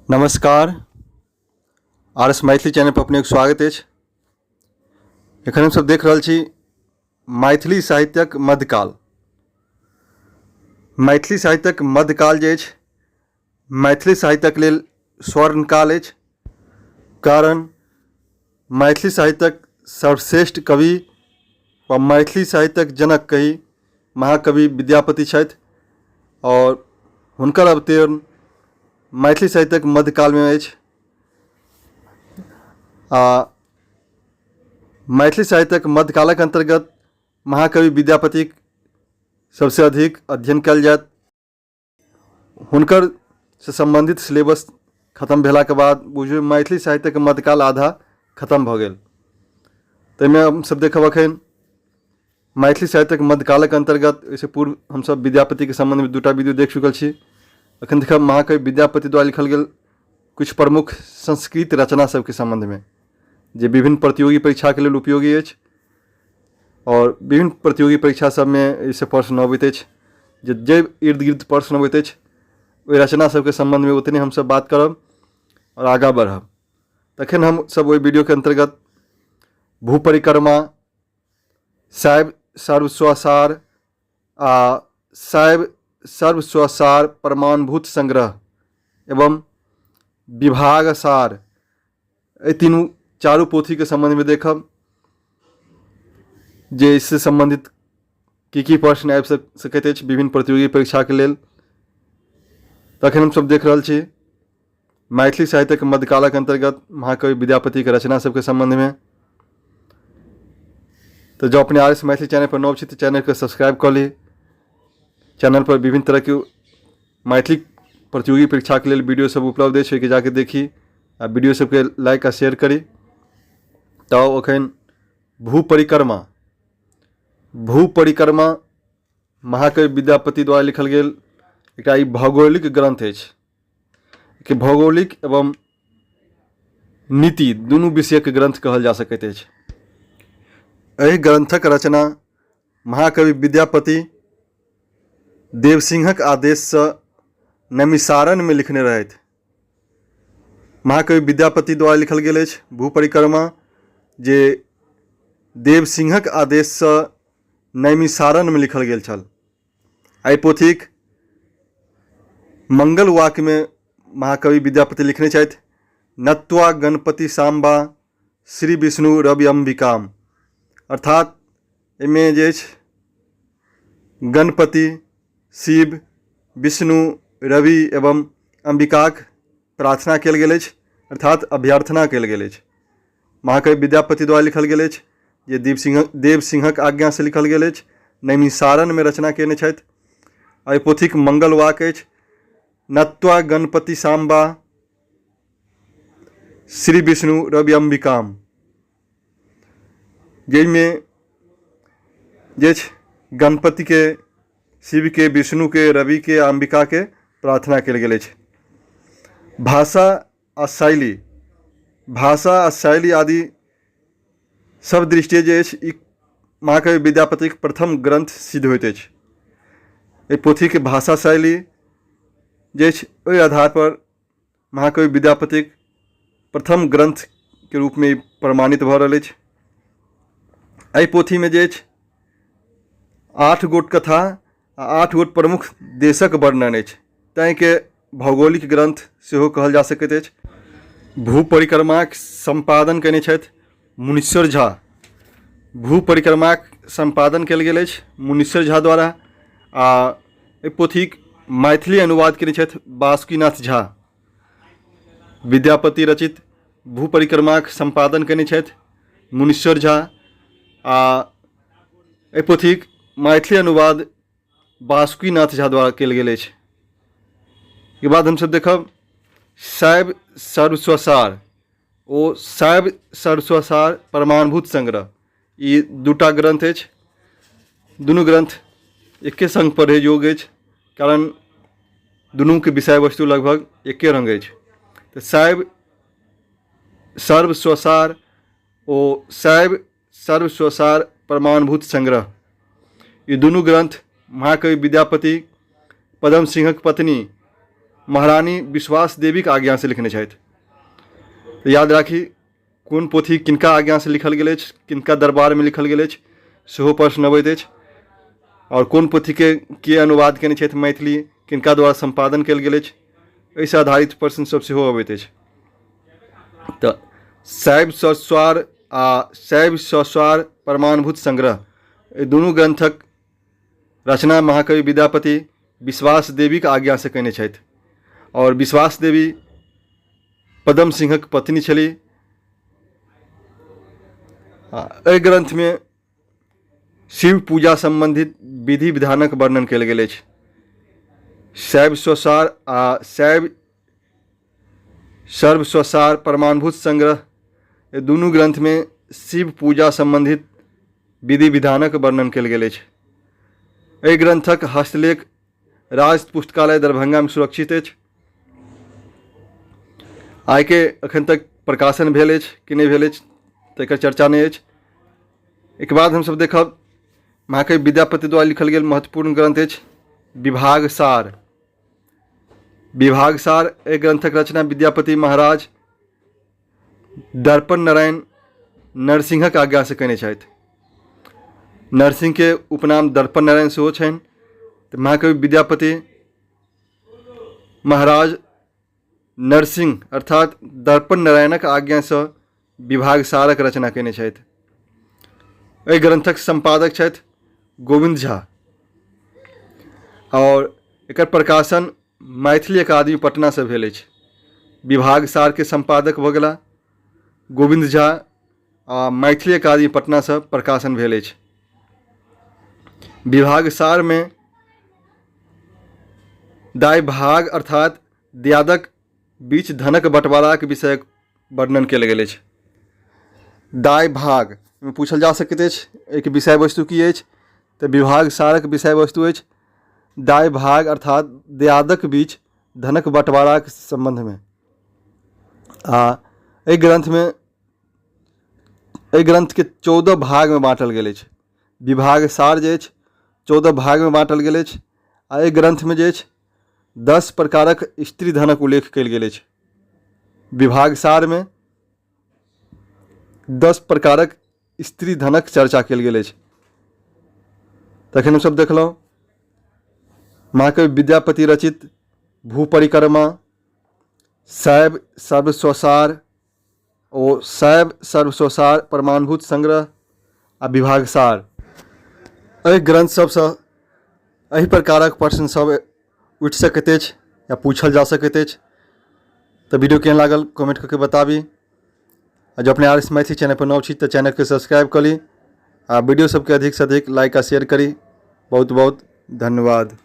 नमस्कार। R S Maithili channel पर अपने स्वागत है। एखन हम सब देख रहल छी मैथिली साहित्यक मध्यकाल। मैथिली साहित्यक मध्यकाल जे अछि मैथिली साहित्यक लेल स्वर्णकाल अछि। कारण मैथिली साहित्यक सर्वश्रेष्ठ कवि व मैथिली साहित्यक जनक कही महाकवि विद्यापति छथि और हुनकर अवतरण मैथिली साहित्यक मध्यकाल में अछि। मैथिली साहित्यक मध्यकालक अंतर्गत महाकवि विद्यापतिक सबसे अधिक अध्ययन कयल जायत। हुनकर से संबंधित सिलेबस खत्म भेला के बाद बुझियौ मैथिली साहित्यक मध्यकाल आधा खत्म भ गेल। ताहिमे हम सब देखब अखन मैथिली साहित्यक मध्यकालक अंतर्गत इससे पूर्व हम सब विद्यापति के संबंध में दूटा वीडियो देख चुकल छी। अखन देखब महाकवि विद्यापति द्वारा लिखल गेल कुछ प्रमुख संस्कृत रचना सबके संबंध में जे विभिन्न प्रतियोगी परीक्षा के लिए उपयोगी अछि और विभिन्न प्रतियोगी परीक्षा सब में इससे प्रश्न अबैत अछि। जे इर्द गिर्द प्रश्न अबैत अछि ओहि रचना सबके संबंध में उतने हम सब बात करब और आगाँ बढ़ब। तखन हम सब ओहि वीडियो के अंतर्गत भूपरिक्रमा, शैव सर्वस्वसार शैव सर्वस्वसार परमाणुभूत संग्रह एवं विभागसार ये तीनों चारों पोथी के संबंध में देखब जे इससे संबंधित की प्रश्न आबि सकैत अछि विभिन्न प्रतियोगी परीक्षा के लेल। तखन हम सब देख रहल छी मैथिली साहित्यक मध्यकालक अंतर्गत महाकवि विद्यापति के रचना सबके संबंध में। तो जो अपने आर एस मैथिली चैनल पर नव छी तो चैनल को सब्सक्राइब कर ली। चैनल पर विभिन्न तरह के मैथिली प्रतियोगी परीक्षा के लिए वीडियो सब उपलब्ध है कि जाके देखी आ वीडियो सबके लाइक आ शेयर करी। तो अखन भूपरिक्रमा महाकवि विद्यापति द्वारा लिखल गेल एकटा ई भौगोलिक ग्रंथ अछि कि भौगोलिक एवं नीति दुनू विषयक ग्रंथ कहल जा सकैत अछि। एहि ग्रंथक रचना महाकवि विद्यापति देवसिंहक आदेश से नैमिषारण्य में लिखने रहथि। महाकवि विद्यापति द्वारा लिखल गेल अछि भूपरिक्रमा जे देवसिंहक आदेश से नैमिषारण्य में लिखल गेल छल। एहि पोथीक मंगल वाक्य में महाकवि विद्यापति लिखने छथि नत्वा गणपति सांबा श्री विष्णु रवि अंबिकाम। अर्थात एहिमे जे अछि गणपति, शिव, विष्णु, रवि एवं अंबिकाक प्रार्थना कयल गेल अछि अर्थात अभ्यर्थना कयल गेल अछि। महाकवि विद्यापति द्वारा लिखल गेल अछि जे देवसिंहक आज्ञा से लिखल गेल अछि। नैमिषारण्य में रचना केने छथि। एहि पोथीक मंगल वाक्य अछि नत्वा गणपति सांबा श्री विष्णु रवि अंबिकाम। जाहिमें जे गणपति के, शिव के, विष्णु के, रवि के, अंबिका के प्रार्थना कयल गेल अछि। भाषा आ शैली आदि सब दृष्टि जे अछि ई महाकवि विद्यापतिक प्रथम ग्रंथ सिद्ध होइत अछि। एहि पोथी के भाषा शैली जे अछि ओहि आधार पर महाकवि विद्यापतिक प्रथम ग्रंथ के रूप में प्रमाणित भऽ रहल अछि। एहि पोथी में जे अछि 8 गोट कथा आ 8 गोट प्रमुख देशक वर्णन अछि। तैं के भौगोलिक ग्रंथ सेहो कहल जा सकैत अछि। भूपरिक्रमाक संपादन कयने छथि मुनीश्वर झा। भूपरिक्रमाक संपादन कयल गेल अछि मुनीश्वर झा द्वारा आ एहि पोथीक मैथिली अनुवाद कयने छथि बासुकीनाथ झा। विद्यापति रचित भूपरिक्रमाक संपादन कयने छथि मुनीश्वर झा आ एहि पोथीक मैथिली अनुवाद बासुकीनाथ झा द्वारा कयल गेल अछि। के बाद हमसब देखब शैव सर्वस्वसार ओ शैव सर्वस्वसार परमाणुभूत संग्रह। ई दूटा ग्रंथ अछि। दुनू ग्रंथ एके संग पढ़े योग्य अछि कारण दुनू के विषय वस्तु लगभग एके रंग अछि। तो शैव सर्वस्वसार ओ शैव सर्वस्वसार परमाणुभूत संग्रह ये दुनू ग्रंथ महाकवि विद्यापति पद्म सिंहक पत्नी महारानी विश्वास देवी के आज्ञा से लिखने छथि। तो याद राखी कोन पोथी किनका आज्ञा से लिखल गेल अछि, किनका दरबार में लिखल गेल अछि, सेहो प्रश्न अबैत अछि। और कोन पोथी के अनुवाद केने छथि मैथिली, किनका द्वारा संपादन कयल गेल अछि, एहिसँ आधारित प्रश्न सब सेहो अबैत अछि। तऽ शैव सस्वार आ शैव सस्वार प्रमाणभूत संग्रह एहि दुनू ग्रंथक रचना महाकवि विद्यापति विश्वास देवी के आज्ञा से कयने छथि। और विश्वास देवी पदम सिंहक पत्नी छलीह। एहि ग्रंथ में शिव पूजा संबंधित विधि विधानक वर्णन कयल गेल अछि। शैव स्वसार आ शैव सर्व स्वसार प्रमाणभूत संग्रह ये दुनू ग्रंथ में शिव पूजा संबंधित विधि विधानक वर्णन कयल गेल अछि। एहि ग्रंथक हस्तलेख राज पुस्तकालय दरभंगा में सुरक्षित अछि। आइ के अखन तक प्रकाशन भेल अछि कि नहि भेल अछि तकर चर्चा नहीं अछि। एक बाद हमसब देखब महाकवि विद्यापति द्वारा लिखल गेल महत्वपूर्ण ग्रंथ अछि विभाग सार। विभाग सार एहि ग्रंथक रचना विद्यापति महाराज दर्पण नारायण नरसिंहक आज्ञा से कयने छथि। नरसिंह के उपनाम दर्पण नारायण सेहो छनि। तऽ महाकवि विद्यापति महाराज नरसिंह अर्थात दर्पण नारायणक आज्ञा से विभाग सारक रचना कयने छथि। एहि ग्रंथक संपादक छथि गोविंद झा और एकर प्रकाशन मैथिली अकादमी पटना से भेल अछि। विभाग सार के संपादक भऽ गेला गोविंद झा आ मैथिली अकादमी पटना से प्रकाशन भेल अछि। विभाग सार में दाय भाग अर्थात दियादक बीच धनक बंटवारा के विषय वर्णन कयल गेल अछि। दाय भाग में पूछल जा सकैत अछि एक विषय वस्तु की अछि, तऽ विभाग सारक विषय वस्तु अछि दाय भाग अर्थात दियादक बीच धनक बंटवारा के संबंध में। एहि ग्रंथ के 14 भाग में बाँटल गेल अछि। विभाग सार जे अछि 14 भाग में बाँटल गेल अछि। आ एहि ग्रंथ में जे अछि 10 प्रकारक स्त्री धनक उल्लेख कयल गेल अछि। विभाग सार में 10 प्रकारक स्त्री धनक चर्चा कयल गेल अछि। तखन हमसब देखलहुँ महाकवि विद्यापति रचित भू परिक्रमा, शैव सर्व स्वसार और शैव सर्व स्वसार प्रमाणभूत संग्रह आ विभाग सार एहि ग्रंथ सबसँ एहि प्रकारक प्रश्न सब उठि सकैत अछि या पूछल जा सकैत अछि। तऽ वीडियो केहन लागल कमेंट करके बताबी। आ जो अपने RS मैथिली चैनल पर नव छी तो चैनल के सब्सक्राइब करी आ वीडियो सबके अधिक से अधिक लाइक आ शेयर करी। बहुत बहुत धन्यवाद।